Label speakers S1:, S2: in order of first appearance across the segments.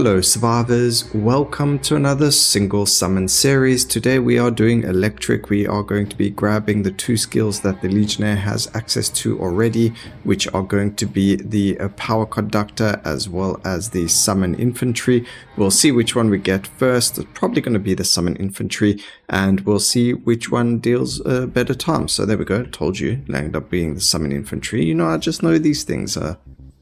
S1: Hello survivors, welcome to another single summon series. Today we are doing electric. We are going to be grabbing the two skills that the Legionnaire has access to already, which are going to be the power conductor as well as the summon infantry. We'll see which one we get first. It's probably going to be the summon infantry, and we'll see which one deals better time. So there we go, told you, it ended up being the summon infantry. You know, I just know these things.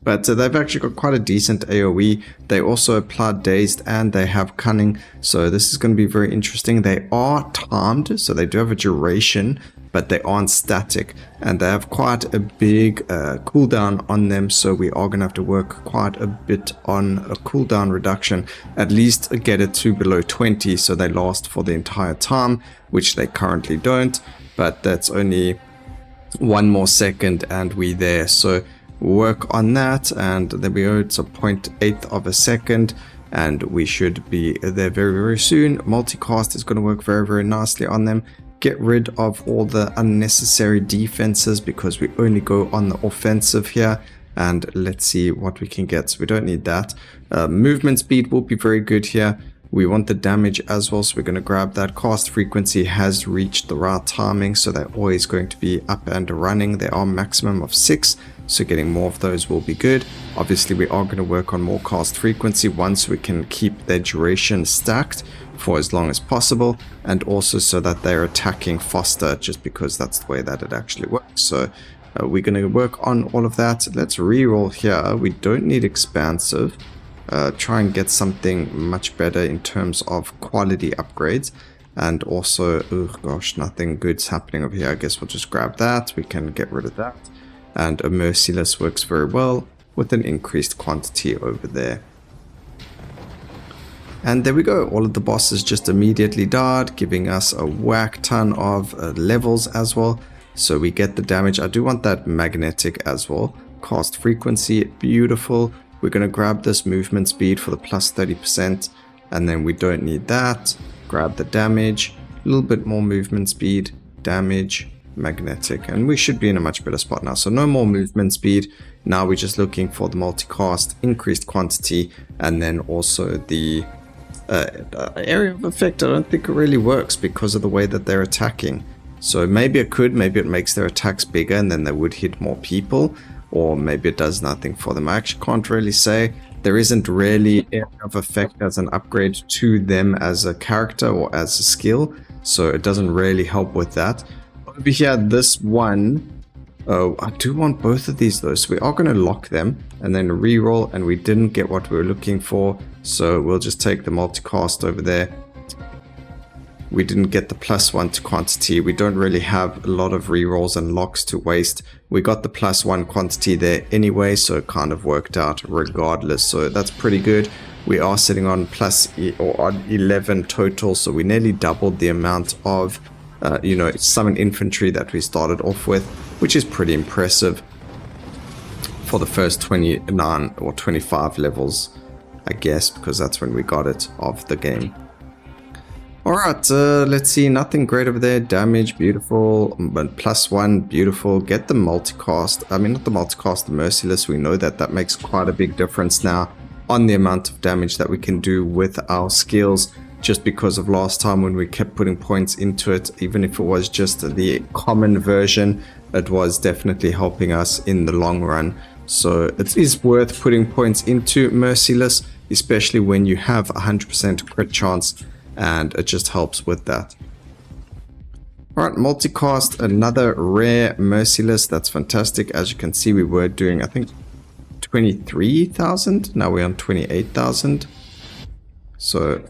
S1: But they've actually got quite a decent AoE. They also apply dazed and they have cunning. So this is going to be very interesting. They are timed, so they do have a duration, but they aren't static. And they have quite a big cooldown on them. So we are going to have to work quite a bit on a cooldown reduction. At least get it to below 20 so they last for the entire time, which they currently don't. But that's only one more second and we're there. So work on that, and there we go. It's a 0.8 of a second and we should be there very soon. Multicast is going to work very nicely on them. Get rid of all the unnecessary defenses because we only go on the offensive here, and let's see what we can get. So we don't need that. Movement speed will be very good here. We want the damage as well, so we're going to grab that. Cast frequency has reached the right timing, so they're always going to be up and running. They are maximum of 6, so getting more of those will be good. Obviously we are going to work on more cast frequency once we can keep their duration stacked for as long as possible, and also so that they're attacking faster, just because that's the way that it actually works. So we're going to work on all of that. Let's reroll here. We don't need expansive. Try and get something much better in terms of quality upgrades. And also, oh gosh, nothing good's happening over here. I guess we'll just grab that. We can get rid of that. And a merciless works very well with an increased quantity over there. And there we go. All of the bosses just immediately died, giving us a whack ton of levels as well. So we get the damage. I do want that magnetic as well. Cast frequency, beautiful. We're going to grab this movement speed for the plus 30%, and then we don't need that. Grab the damage, a little bit more movement speed, damage, magnetic, and we should be in a much better spot now. So no more movement speed. Now we're just looking for the multicast, increased quantity, and then also the area of effect. I don't think it really works because of the way that they're attacking. So maybe it could, maybe it makes their attacks bigger and then they would hit more people. Or maybe it does nothing for them. I actually can't really say. There isn't really area of effect as an upgrade to them as a character or as a skill, so it doesn't really help with that. Over here, this one, I do want both of these though, so we are going to lock them and then reroll, and we didn't get what we were looking for, so we'll just take the multicast over there. We didn't get the +1 to quantity. We don't really have a lot of rerolls and locks to waste. We got the +1 quantity there anyway, so it kind of worked out regardless. So that's pretty good. We are sitting on on 11 total, so we nearly doubled the amount of summon infantry that we started off with, which is pretty impressive for the first 29 or 25 levels, I guess, because that's when we got it of the game. Alright, let's see, nothing great over there. Damage, beautiful, but +1, beautiful. Get the multicast, not the multicast, the merciless. We know that that makes quite a big difference now on the amount of damage that we can do with our skills, just because of last time when we kept putting points into it. Even if it was just the common version, it was definitely helping us in the long run. So it is worth putting points into merciless, especially when you have 100% crit chance, and it just helps with that. Alright, multicast, another rare merciless. That's fantastic. As you can see, we were doing, I think, 23,000. Now we're on 28,000. So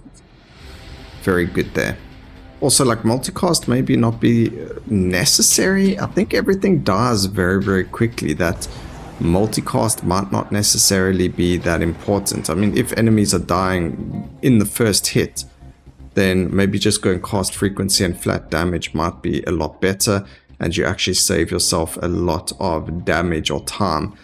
S1: very good there. Also, like, multicast maybe not be necessary. I think everything dies very quickly. That multicast might not necessarily be that important. I mean, if enemies are dying in the first hit, then maybe just going cast frequency and flat damage might be a lot better, and you actually save yourself a lot of damage or time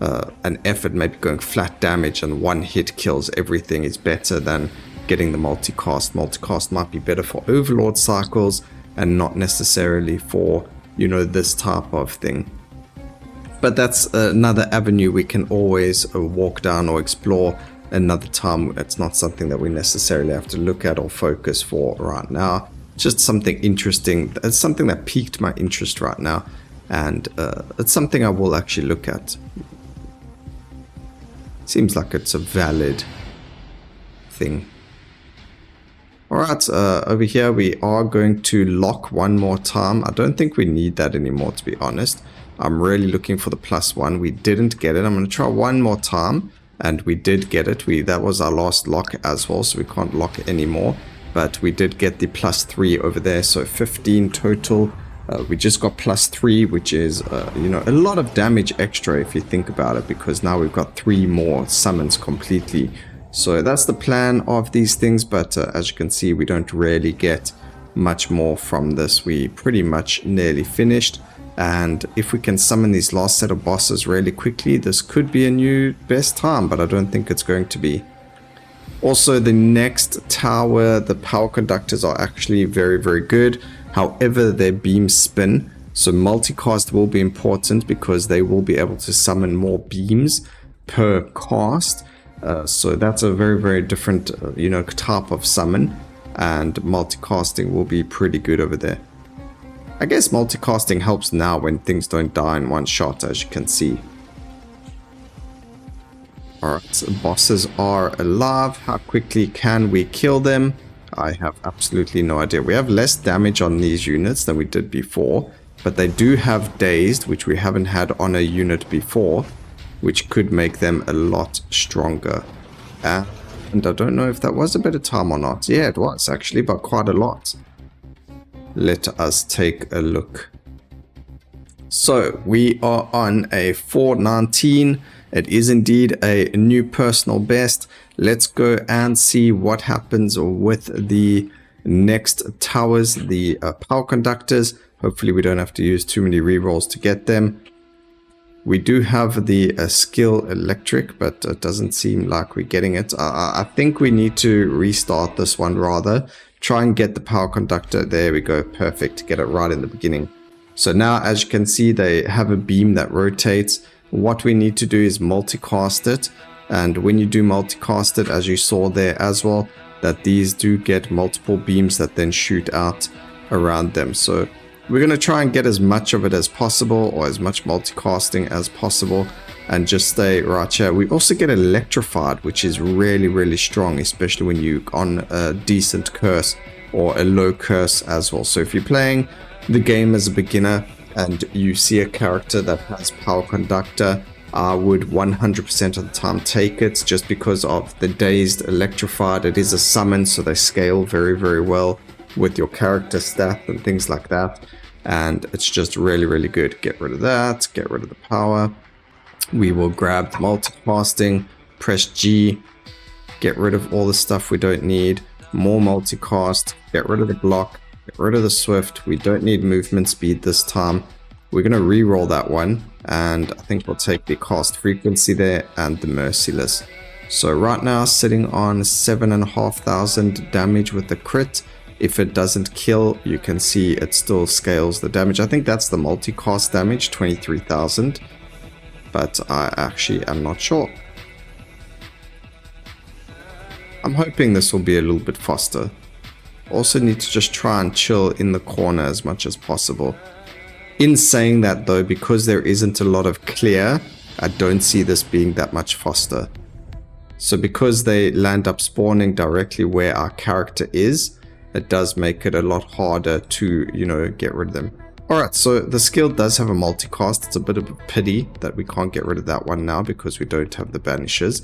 S1: and effort. Maybe going flat damage and one hit kills everything is better than getting the multicast. Multicast might be better for overlord cycles and not necessarily for, this type of thing. But that's another avenue we can always walk down or explore another time. It's not something that we necessarily have to look at or focus for right now. Just something interesting. It's something that piqued my interest right now, and it's something I will actually look at. Seems like it's a valid thing. Alright, over here we are going to lock one more time. I don't think we need that anymore, to be honest. I'm really looking for the +1. We didn't get it. I'm going to try one more time, and we did get it. That was our last lock as well, so we can't lock anymore. But we did get the +3 over there, so 15 total. We just got +3, which is, you know, a lot of damage extra if you think about it, because now we've got 3 more summons completely. So that's the plan of these things, but as you can see, we don't really get much more from this. We pretty much nearly finished. And if we can summon these last set of bosses really quickly, this could be a new best time, but I don't think it's going to be. Also, the next tower, the power conductors are actually very, very good. However, their beams spin, so multicast will be important because they will be able to summon more beams per cast. So that's a very, very different, you know, type of summon, and multicasting will be pretty good over there. I guess multicasting helps now when things don't die in one shot, as you can see. Alright, so bosses are alive. How quickly can we kill them? I have absolutely no idea. We have less damage on these units than we did before, but they do have dazed, which we haven't had on a unit before, which could make them a lot stronger. And I don't know if that was a bit of time or not. Yeah, it was actually, but quite a lot. Let us take a look. So we are on a 419. It is indeed a new personal best. Let's go and see what happens with the next towers, the power conductors. Hopefully we don't have to use too many rerolls to get them. We do have the skill electric, but it doesn't seem like we're getting it. I think we need to restart this one rather. Try and get the power conductor. There we go. Perfect. Get it right in the beginning. So now, as you can see, they have a beam that rotates. What we need to do is multicast it. And when you do multicast it, as you saw there as well, that these do get multiple beams that then shoot out around them. So we're going to try and get as much of it as possible, or as much multicasting as possible, and just stay right here. We also get electrified, which is really, really strong, especially when you're on a decent curse or a low curse as well. So if you're playing the game as a beginner and you see a character that has power conductor, I would 100% of the time take it, just because of the dazed electrified. It is a summon, so they scale very, very well with your character stat and things like that, and it's just really, really good. Get rid of that, get rid of the power. We will grab the multicasting, press G, get rid of all the stuff we don't need, more multicast, get rid of the block, get rid of the swift. We don't need movement speed this time. We're going to re-roll that one, and I think we'll take the cast frequency there and the merciless. So right now sitting on 7,500 damage with the crit. If it doesn't kill, you can see it still scales the damage. I think that's the multicast damage, 23,000. But I actually am not sure. I'm hoping this will be a little bit faster. Also need to just try and chill in the corner as much as possible. In saying that though, because there isn't a lot of clear, I don't see this being that much faster. So because they land up spawning directly where our character is, it does make it a lot harder to, you know, get rid of them. Alright, so the skill does have a multicast. It's a bit of a pity that we can't get rid of that one now because we don't have the banishes.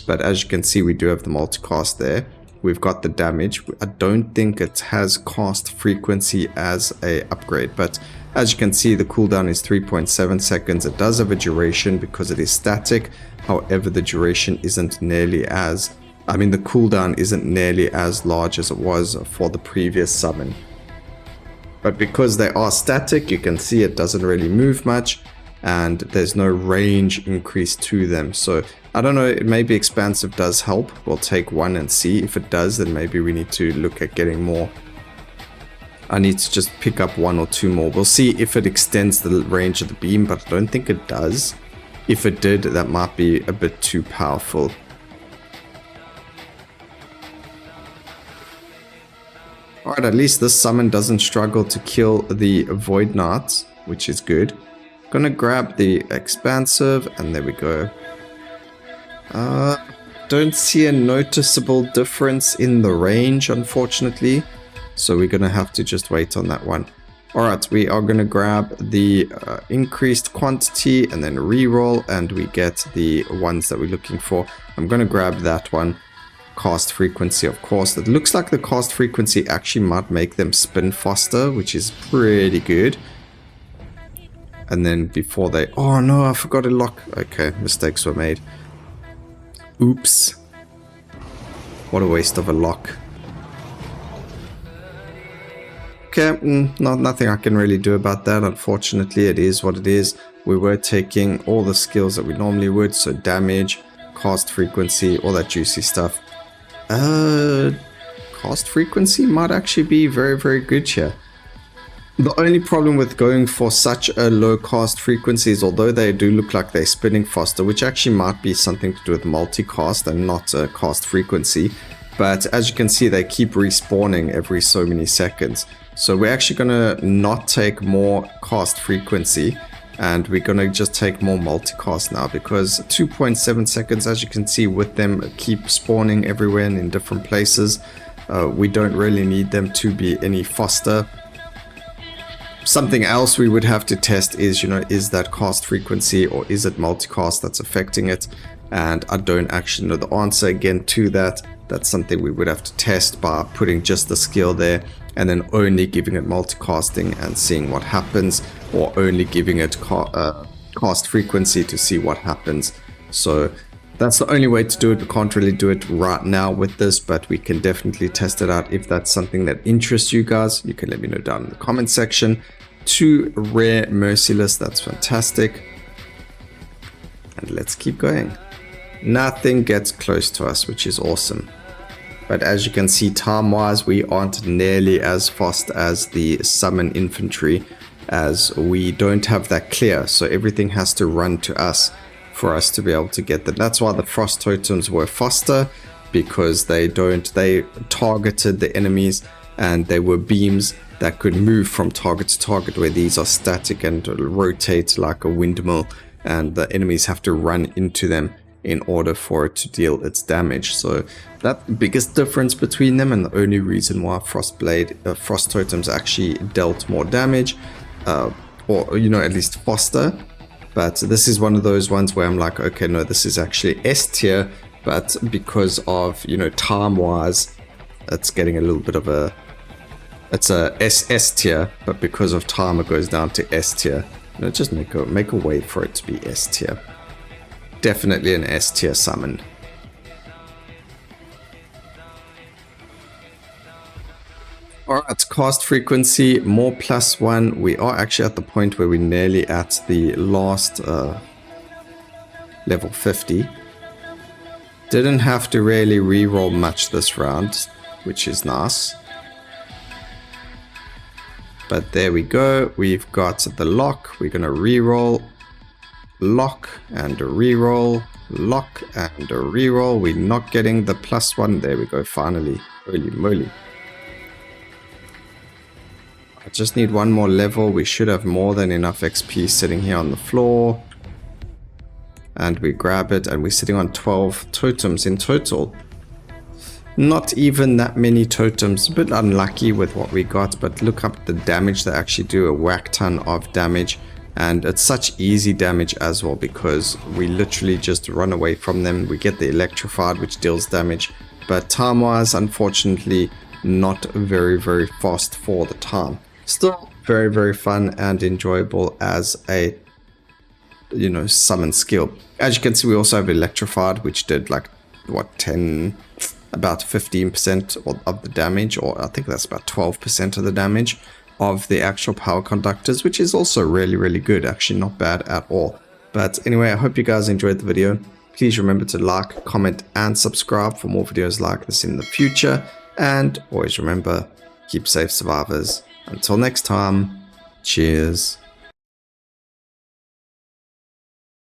S1: But as you can see, we do have the multicast there. We've got the damage. I don't think it has cast frequency as a upgrade, but as you can see, the cooldown is 3.7 seconds. It does have a duration because it is static. However, the duration isn't nearly as, the cooldown isn't nearly as large as it was for the previous summon. But because they are static, you can see it doesn't really move much, and there's no range increase to them. So I don't know, maybe expansive does help. We'll take one and see. If it does, then maybe we need to look at getting more. I need to just pick up one or two more. We'll see if it extends the range of the beam, but I don't think it does. If it did, that might be a bit too powerful. Alright, at least this summon doesn't struggle to kill the Void Knights, which is good. Gonna grab the Expansive, and there we go. Don't see a noticeable difference in the range, unfortunately. So we're gonna have to just wait on that one. Alright, we are gonna grab the increased quantity and then reroll, and we get the ones that we're looking for. I'm gonna grab that one. Cast frequency, of course. It looks like the cast frequency actually might make them spin faster, which is pretty good. And then before they... Oh no, I forgot to lock. Okay, mistakes were made. Oops. What a waste of a lock. Okay, nothing I can really do about that. Unfortunately, it is what it is. We were taking all the skills that we normally would. So damage, cast frequency, all that juicy stuff. Cast frequency might actually be very, very good here. The only problem with going for such a low cast frequency is, although they do look like they're spinning faster, which actually might be something to do with multicast and not cast frequency, but as you can see, they keep respawning every so many seconds. So we're actually going to not take more cast frequency, and we're going to just take more multicast now, because 2.7 seconds, as you can see, with them keep spawning everywhere and in different places, we don't really need them to be any faster. Something else we would have to test is, is that cast frequency or is it multicast that's affecting it? And I don't actually know the answer again to that. That's something we would have to test by putting just the skill there and then only giving it multicasting and seeing what happens, or only giving it cast frequency to see what happens. So that's the only way to do it. We can't really do it right now with this, but we can definitely test it out. If that's something that interests you guys, you can let me know down in the comment section. 2 rare Merciless, that's fantastic. And let's keep going. Nothing gets close to us, which is awesome. But as you can see, time-wise, we aren't nearly as fast as the summon infantry, as we don't have that clear. So everything has to run to us for us to be able to get that. That's why the frost totems were faster, because they targeted the enemies, and they were beams that could move from target to target, where these are static and rotate like a windmill, and the enemies have to run into them in order for it to deal its damage. So that's the biggest difference between them, and the only reason why frost totems actually dealt more damage, or at least faster. But this is one of those ones where I'm like, okay, no, this is actually S tier, but because of time wise, it's getting a little bit of a, it's a SS tier, but because of time it goes down to S tier. Just make a way for it to be S tier. Definitely an S tier summon. Alright, cast frequency, more +1. We are actually at the point where we're nearly at the last level 50. Didn't have to really reroll much this round, which is nice. But there we go. We've got the lock. We're going to reroll. Lock and a reroll. Lock and a reroll. We're not getting the +1. There we go, finally. Holy moly. I just need one more level. We should have more than enough XP sitting here on the floor. And we grab it, and we're sitting on 12 totems in total. Not even that many totems. A bit unlucky with what we got, but look up the damage. They actually do a whack ton of damage. And it's such easy damage as well, because we literally just run away from them. We get the electrified, which deals damage. But time-wise, unfortunately, not very, very fast for the time. Still very, very fun and enjoyable as a, summon skill. As you can see, we also have electrified, which did like, what, about 15% of the damage, or I think that's about 12% of the damage of the actual power conductors, which is also really, really good. Actually, not bad at all. But anyway, I hope you guys enjoyed the video. Please remember to like, comment, and subscribe for more videos like this in the future. And always remember, keep safe, survivors. Until next time, cheers.